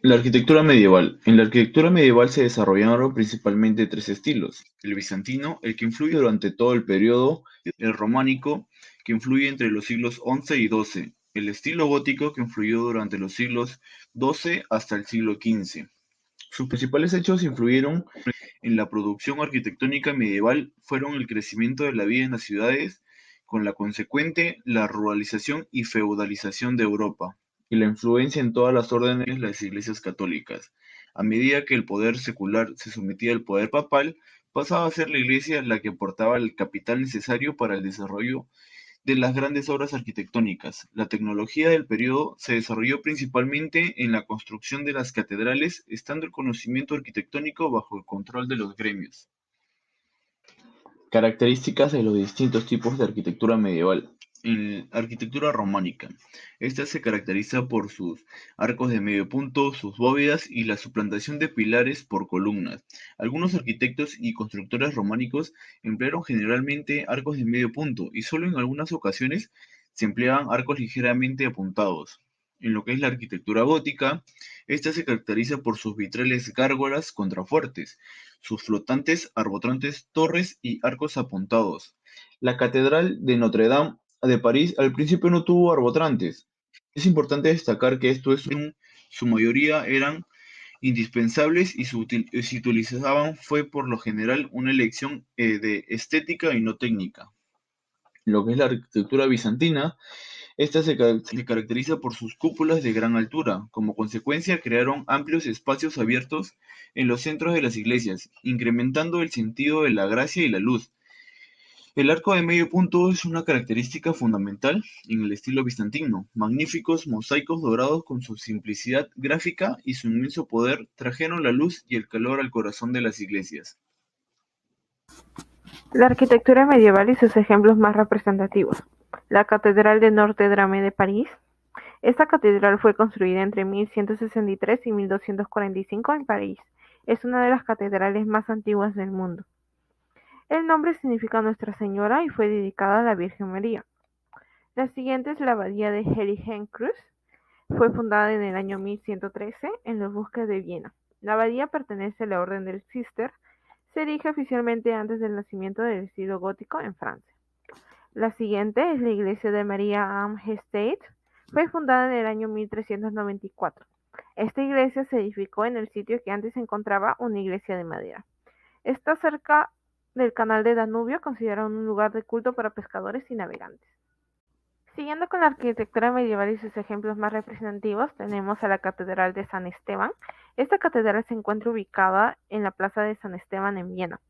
La arquitectura medieval. En la arquitectura medieval se desarrollaron principalmente tres estilos: el bizantino, el que influye durante todo el periodo; el románico, que influye entre los siglos XI y XII; el estilo gótico, que influyó durante los siglos XII hasta el siglo XV. Sus principales hechos influyeron en la producción arquitectónica medieval fueron el crecimiento de la vida en las ciudades, con la consecuente la ruralización y feudalización de Europa, y la influencia en todas las órdenes de las iglesias católicas. A medida que el poder secular se sometía al poder papal, pasaba a ser la iglesia la que aportaba el capital necesario para el desarrollo de las grandes obras arquitectónicas. La tecnología del periodo se desarrolló principalmente en la construcción de las catedrales, estando el conocimiento arquitectónico bajo el control de los gremios. Características de los distintos tipos de arquitectura medieval. En arquitectura románica. Esta se caracteriza por sus arcos de medio punto, sus bóvedas y la suplantación de pilares por columnas. Algunos arquitectos y constructores románicos emplearon generalmente arcos de medio punto y solo en algunas ocasiones se empleaban arcos ligeramente apuntados. En lo que es la arquitectura gótica, esta se caracteriza por sus vitrales gárgolas contrafuertes, sus flotantes, arbotantes torres y arcos apuntados. La Catedral de Notre-Dame de París al principio no tuvo arbotrantes. Es importante destacar que estos en su mayoría eran indispensables y se utilizaban fue por lo general una elección de estética y no técnica. Lo que es la arquitectura bizantina, esta se caracteriza por sus cúpulas de gran altura. Como consecuencia, crearon amplios espacios abiertos en los centros de las iglesias, incrementando el sentido de la gracia y la luz. El arco de medio punto es una característica fundamental en el estilo bizantino. Magníficos mosaicos dorados con su simplicidad gráfica y su inmenso poder trajeron la luz y el calor al corazón de las iglesias. La arquitectura medieval y sus ejemplos más representativos. La Catedral de Notre-Dame de París. Esta catedral fue construida entre 1163 y 1245 en París. Es una de las catedrales más antiguas del mundo. El nombre significa Nuestra Señora y fue dedicada a la Virgen María. La siguiente es la Abadía de Heiligenkreuz. Fue fundada en el año 1113 en los bosques de Viena. La abadía pertenece a la Orden del Císter. Se erige oficialmente antes del nacimiento del estilo gótico en Francia. La siguiente es la iglesia de María am Gestalt. Fue fundada en el año 1394. Esta iglesia se edificó en el sitio que antes se encontraba una iglesia de madera. Está cerca del canal de Danubio, considerado un lugar de culto para pescadores y navegantes. Siguiendo con la arquitectura medieval y sus ejemplos más representativos, tenemos a la Catedral de San Esteban. Esta catedral se encuentra ubicada en la Plaza de San Esteban en Viena,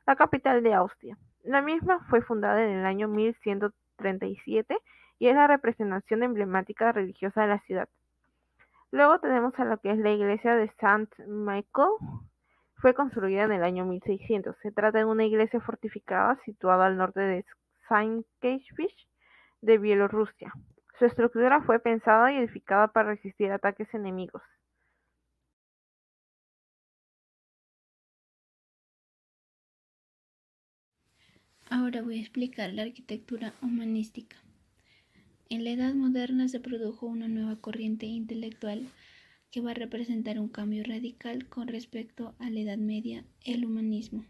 la capital de Austria. La misma fue fundada en el año 1137 y es la representación emblemática religiosa de la ciudad. Luego tenemos a lo que es la iglesia de Saint Michael. Fue construida en el año 1600. Se trata de una iglesia fortificada situada al norte de Saint Petersburg de Bielorrusia. Su estructura fue pensada y edificada para resistir ataques enemigos. Ahora voy a explicar la arquitectura humanística. En la Edad Moderna se produjo una nueva corriente intelectual que va a representar un cambio radical con respecto a la Edad Media, el humanismo.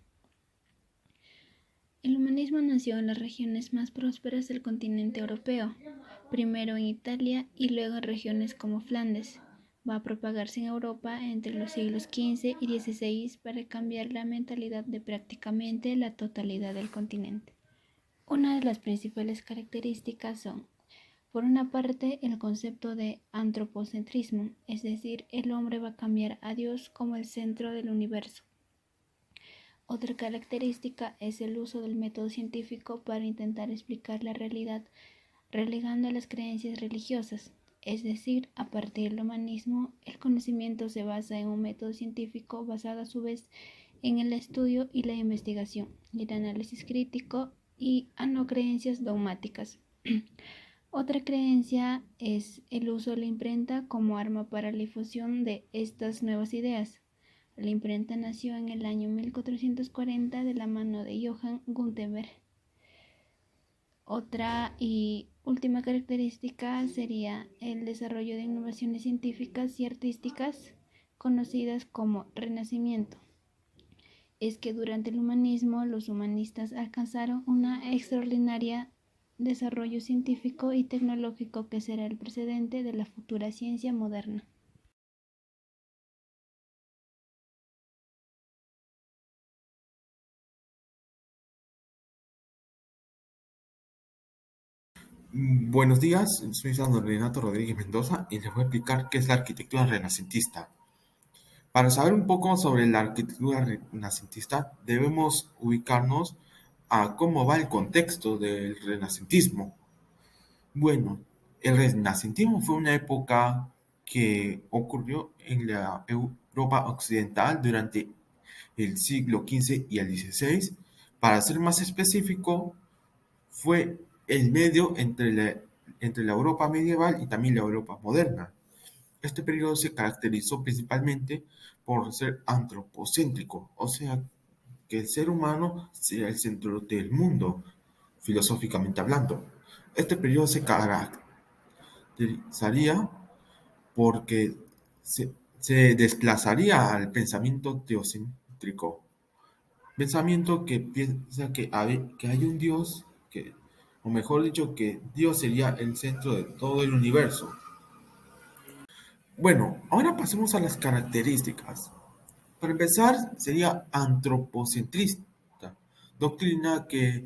El humanismo nació en las regiones más prósperas del continente europeo, primero en Italia y luego en regiones como Flandes. Va a propagarse en Europa entre los siglos XV y XVI para cambiar la mentalidad de prácticamente la totalidad del continente. Una de las principales características son, por una parte, el concepto de antropocentrismo, es decir, el hombre va a cambiar a Dios como el centro del universo. Otra característica es el uso del método científico para intentar explicar la realidad, relegando a las creencias religiosas. Es decir, a partir del humanismo, el conocimiento se basa en un método científico basado a su vez en el estudio y la investigación, el análisis crítico y a no creencias dogmáticas. Otra creencia es el uso de la imprenta como arma para la difusión de estas nuevas ideas. La imprenta nació en el año 1440 de la mano de Johann Gutenberg. Otra y última característica sería el desarrollo de innovaciones científicas y artísticas conocidas como Renacimiento. Es que durante el humanismo los humanistas alcanzaron un extraordinario desarrollo científico y tecnológico que será el precedente de la futura ciencia moderna. Buenos días, soy Sandro Renato Rodríguez Mendoza y les voy a explicar qué es la arquitectura renacentista. Para saber un poco sobre la arquitectura renacentista, debemos ubicarnos a cómo va el contexto del renacentismo. Bueno, el renacentismo fue una época que ocurrió en la Europa occidental durante el siglo XV y el XVI. Para ser más específico, fue el medio entre la Europa medieval y también la Europa moderna. Este periodo se caracterizó principalmente por ser antropocéntrico, o sea, que el ser humano sea el centro del mundo, filosóficamente hablando. Este periodo se caracterizaría porque se desplazaría al pensamiento teocéntrico, pensamiento que piensa que hay un Dios, o mejor dicho, que Dios sería el centro de todo el universo. Bueno, ahora pasemos a las características. Para empezar, sería antropocentrista, doctrina que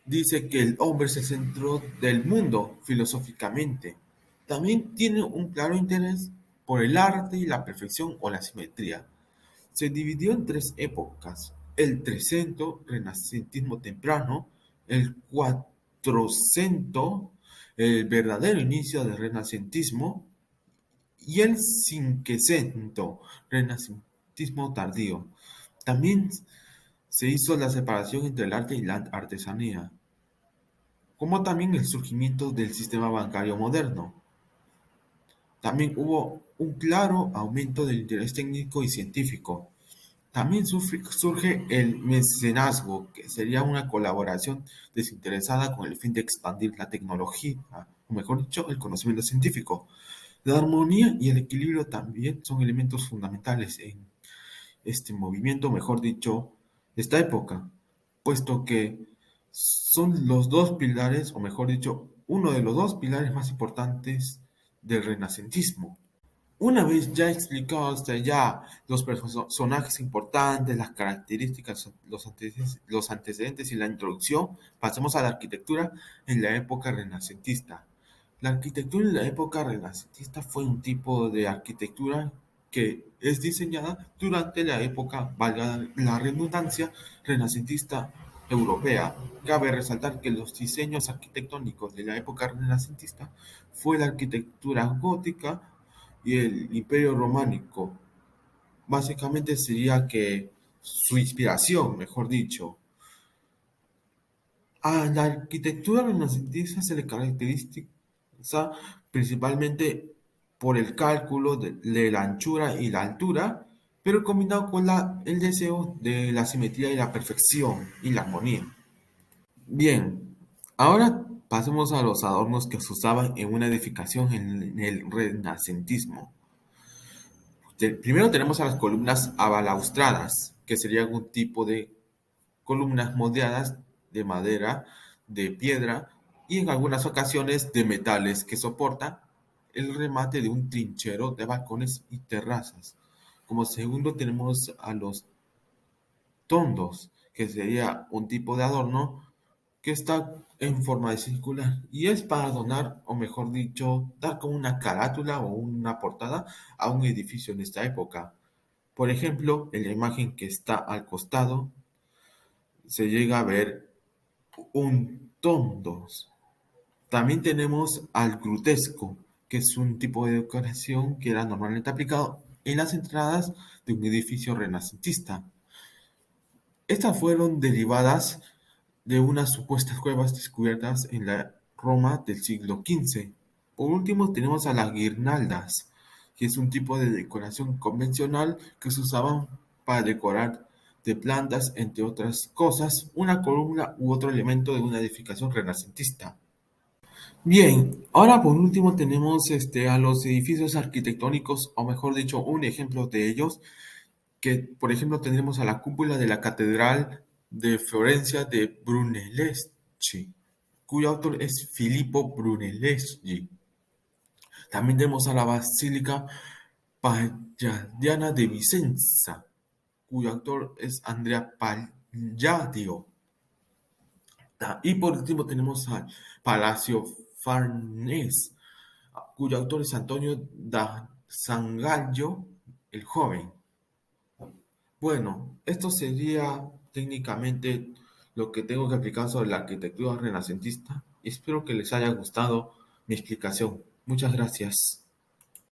dice que el hombre es el centro del mundo filosóficamente. También tiene un claro interés por el arte y la perfección o la simetría. Se dividió en tres épocas: el Trecento, Renacentismo temprano; el Quattrocento, el verdadero inicio del Renacentismo; y el Cinquecento, Renacentismo tardío. También se hizo la separación entre el arte y la artesanía, como también el surgimiento del sistema bancario moderno. También hubo un claro aumento del interés técnico y científico. También surge el mecenazgo, que sería una colaboración desinteresada con el fin de expandir la tecnología, o mejor dicho, el conocimiento científico. La armonía y el equilibrio también son elementos fundamentales en este movimiento, mejor dicho, esta época, puesto que son los dos pilares, o mejor dicho, uno de los dos pilares más importantes del renacentismo. Una vez ya explicados ya los personajes importantes, las características, los antecedentes y la introducción, pasemos a la arquitectura en la época renacentista. La arquitectura en la época renacentista fue un tipo de arquitectura que es diseñada durante la época, valga la redundancia, renacentista europea. Cabe resaltar que los diseños arquitectónicos de la época renacentista fue la arquitectura gótica y el Imperio Románico. Básicamente sería que su inspiración, mejor dicho. A la arquitectura renacentista se le caracteriza principalmente por el cálculo de la anchura y la altura, pero combinado con el deseo de la simetría y la perfección y la armonía. Bien, ahora pasemos a los adornos que se usaban en una edificación en el renacentismo. Primero tenemos a las columnas abalaustradas, que serían un tipo de columnas moldeadas de madera, de piedra y en algunas ocasiones de metales que soportan el remate de un trinchero de balcones y terrazas. Como segundo tenemos a los tondos, que sería un tipo de adorno que está en forma de circular y es para adornar, o mejor dicho, dar como una carátula o una portada a un edificio en esta época. Por ejemplo, en la imagen que está al costado se llega a ver un tondos. También tenemos al grutesco, que es un tipo de decoración que era normalmente aplicado en las entradas de un edificio renacentista. Estas fueron derivadas de unas supuestas cuevas descubiertas en la Roma del siglo XV. Por último, tenemos a las guirnaldas, que es un tipo de decoración convencional que se usaban para decorar de plantas, entre otras cosas, una columna u otro elemento de una edificación renacentista. Bien, ahora por último tenemos a los edificios arquitectónicos, o mejor dicho, un ejemplo de ellos, que por ejemplo tendremos a la cúpula de la Catedral de Florencia de Brunelleschi, cuyo autor es Filippo Brunelleschi. También tenemos a la Basílica Palladiana de Vicenza, cuyo autor es Andrea Palladio. Y por último tenemos al Palacio Farnese, cuyo autor es Antonio da Sangallo el Joven. Bueno, esto sería técnicamente lo que tengo que explicar sobre la arquitectura renacentista. Espero que les haya gustado mi explicación. Muchas gracias.